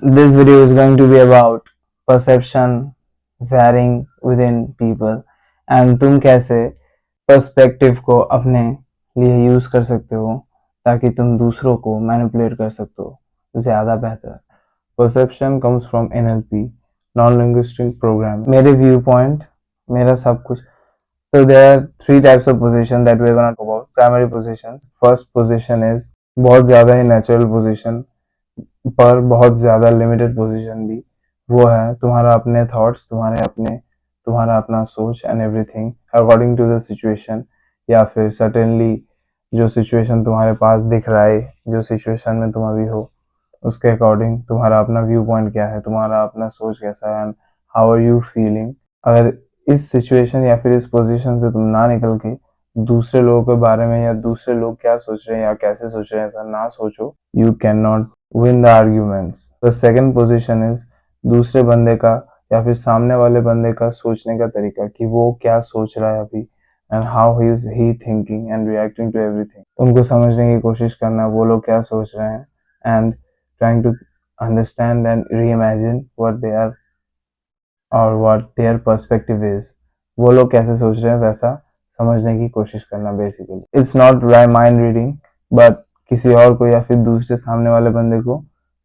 This video is going to be about perception varying within people and तुम कैसे perspective को अपने लिए यूज कर सकते हो ताकि तुम दूसरों को मैनिपुलेट कर सकते हो ज्यादा बेहतर. Perception comes from NLP, non-linguistic program. मेरे व्यू पॉइंट, मेरा सब कुछ. So there are three types of position that we're gonna talk about. Primary positions. First position is बहुत ज़्यादा ही natural position पर बहुत ज़्यादा लिमिटेड पोजीशन भी. वो है तुम्हारा अपने थॉट्स, तुम्हारा अपना सोच and everything according to the situation, या फिर सर्टेनली जो सिचुएशन तुम्हारे पास दिख रहा है, जो सिचुएशन में तुम अभी हो उसके अकॉर्डिंग तुम्हारा अपना व्यू पॉइंट क्या है, तुम्हारा अपना सोच कैसा है and how are you feeling. अगर इस सिचुएशन या फिर इस पोजीशन से तुम ना निकल के दूसरे लोगों के बारे में या दूसरे लोग क्या सोच रहे हैं या कैसे सोच रहे हैं ऐसा ना सोचो, you can not win the arguments. The second position is दूसरे बंदे का या फिर सामने वाले बंदे का सोचने का तरीका कि वो क्या सोच रहा है अभी and how is he thinking and reacting to everything. उनको समझने की कोशिश करना वो लोग क्या सोच रहे हैं and trying to understand and reimagine what they are और what their perspective is. वो लोग कैसे सोच रहे हैं वैसा समझने की कोशिश करना basically. It's not by mind reading but किसी और को या फिर दूसरे सामने वाले बंदे को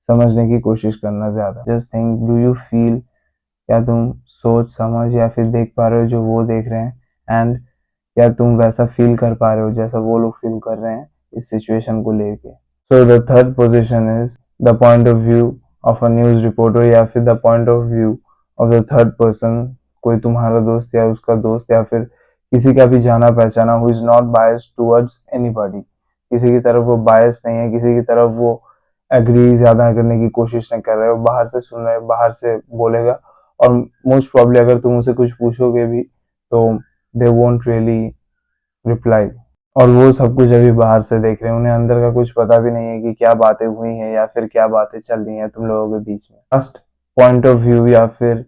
समझने की कोशिश करना ज्यादा. Just think, do you feel, क्या तुम सोच समझ या फिर देख पा रहे हो जो वो देख रहे हैं एंड क्या तुम वैसा फील कर पा रहे हो जैसा वो लोग फील कर रहे हैं इस सिचुएशन को लेके. So the third position is the point of view of a news reporter या फिर the point of view of the third person, कोई तुम्हारा दोस्त या उसका दोस्त या फिर किसी का भी जाना पहचाना who is not biased towards anybody. किसी की तरफ वो बायस नहीं है, किसी की तरफ वो एग्री ज्यादा करने की कोशिश नहीं कर रहे हो, बाहर से सुन रहे हो, बाहर से बोलेगा और मोस्ट प्रॉब्ली अगर तुम उसे कुछ पूछोगे भी तो दे वोंट रियली रिप्लाई. और वो सब कुछ अभी बाहर से देख रहे हैं, उन्हें अंदर का कुछ पता भी नहीं है कि क्या बातें हुई हैं या फिर क्या बातें चल रही हैं तुम लोगों के बीच में. फर्स्ट पॉइंट ऑफ व्यू या फिर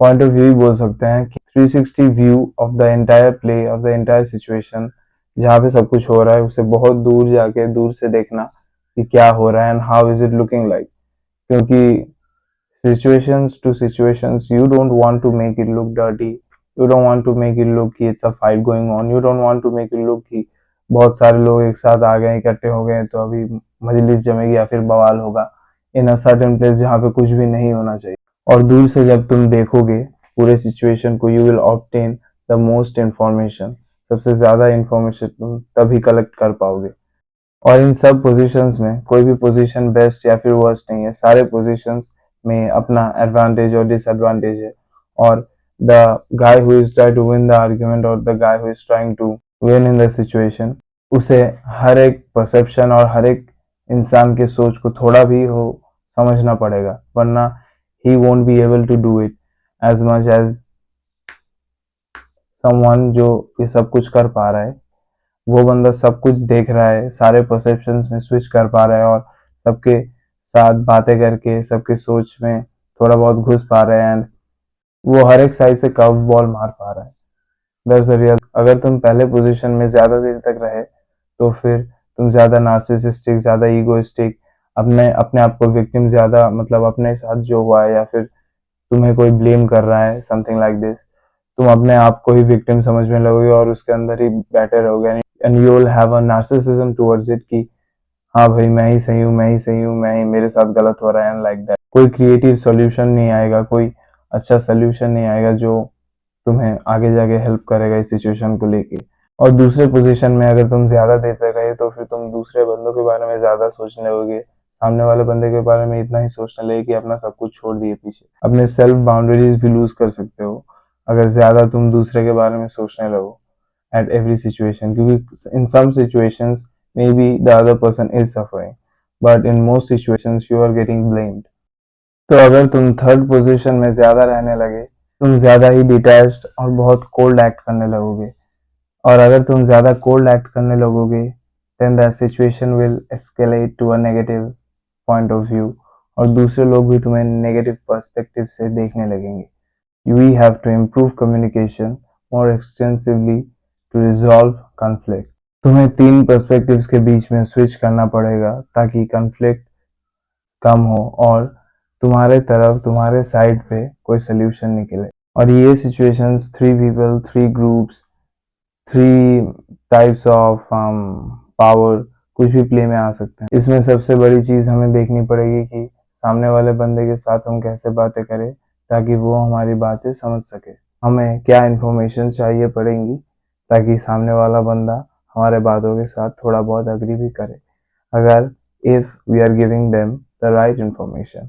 पॉइंट ऑफ व्यू ही बोल सकते हैं कि 360 view of the entire play of the entire situation, जहाँ पे सब कुछ हो रहा है उसे बहुत दूर जाके दूर से देखना कि क्या हो रहा है and how is it looking like. क्योंकि situations to situations, you don't want to make it look dirty, you don't want to make it look कि it's a fight going on, you don't want to make it look कि बहुत सारे लोग एक साथ आ गए इकट्ठे हो गए तो अभी मजलिस जमेगी या फिर बवाल होगा इन अ सर्टेन प्लेस जहाँ पे कुछ भी नहीं होना चाहिए. और दूर से जब तुम देखोगे पूरे सिचुएशन को, you will obtain the most information, सबसे ज्यादा इंफॉर्मेशन तुम तभी कलेक्ट कर पाओगे. और इन सब पोजीशंस में कोई भी पोजीशन बेस्ट या फिर वर्स्ट नहीं है, सारे पोजीशंस में अपना एडवांटेज और डिसएडवांटेज है. और the guy who is try to win the argument or the guy who is trying to win in the situation, उसे हर एक परसेप्शन और हर एक इंसान के सोच को थोड़ा भी हो समझना पड़ेगा, वरना he won't be able to do it as much as someone जो ये सब कुछ कर पा रहा है. वो बंदा सब कुछ देख रहा है, सारे परसेप्शंस में स्विच कर पा रहा है और सबके साथ बातें करके सबके सोच में थोड़ा बहुत घुस पा रहा है एंड वो हर एक साइड से कर्व बॉल मार पा रहा है. That's the real. अगर तुम पहले पोजीशन में ज्यादा देर तक रहे तो फिर तुम ज्यादा नार्सिसिस्टिक, ज्यादा ईगोइस्टिक, अपने अपने आप को विक्टिम ज्यादा, मतलब अपने साथ जो हुआ है या फिर तुम्हें कोई ब्लेम कर रहा है समथिंग लाइक दिस, तुम अपने आप को ही विक्टिम समझने लगोगे और उसके अंदर ही बैठे रहोगे and you will have a narcissism towards it कि हाँ भाई मैं ही सही हूँ, मैं ही सही हूँ, मैं ही, मेरे साथ गलत हो रहा है एंड लाइक दैट. कोई क्रिएटिव सॉल्यूशन नहीं आएगा, कोई अच्छा सॉल्यूशन नहीं आएगा जो तुम्हें आगे जाके हेल्प करेगा इस सिचुएशन को लेके. और दूसरे पोजीशन में अगर तुम ज्यादा देते रहे तो फिर तुम दूसरे बंदों के बारे में ज्यादा सोचने लगोगे, सामने वाले बंदे के बारे में इतना ही सोचने लगे कि अपना सब कुछ छोड़ दिए पीछे. अपने सेल्फ बाउंड्रीज भी लूज कर सकते हो अगर ज्यादा तुम दूसरे के बारे में सोचने लगो at every situation, क्योंकि in some situations maybe the other person is suffering but in most situations you are getting blamed. तो अगर तुम थर्ड पोजीशन में ज्यादा रहने लगे तुम ज्यादा ही डिटैच्ड और बहुत कोल्ड एक्ट करने लगोगे. और अगर तुम ज्यादा कोल्ड एक्ट करने लगोगे then the situation will escalate to a negative point of view और दूसरे लोग भी तुम्हें नेगेटिव पर्सपेक्टिव से देखने लगेंगे. We have to improve communication more extensively to resolve conflict. तुम्हें तीन पर्सपेक्टिव्स के बीच में स्विच करना पड़ेगा ताकि कन्फ्लिक्ट कम हो और तुम्हारे तरफ, तुम्हारे साइड पे कोई सोल्यूशन निकले। और ये situations 3 people, 3 groups, 3 types of power कुछ भी प्ले में आ सकते हैं। इसमें सबसे बड़ी चीज हमें देखनी पड़ेगी कि सामने वाले बंदे के साथ हम कैसे बातें करें ताकि वो हमारी बातें समझ सके। हमें क्या इन्फॉर्मेशन चाहिए पड़ेंगी ताकि सामने वाला बंदा हमारे बातों के साथ थोड़ा बहुत अग्री भी करे, अगर if we are giving them the right information.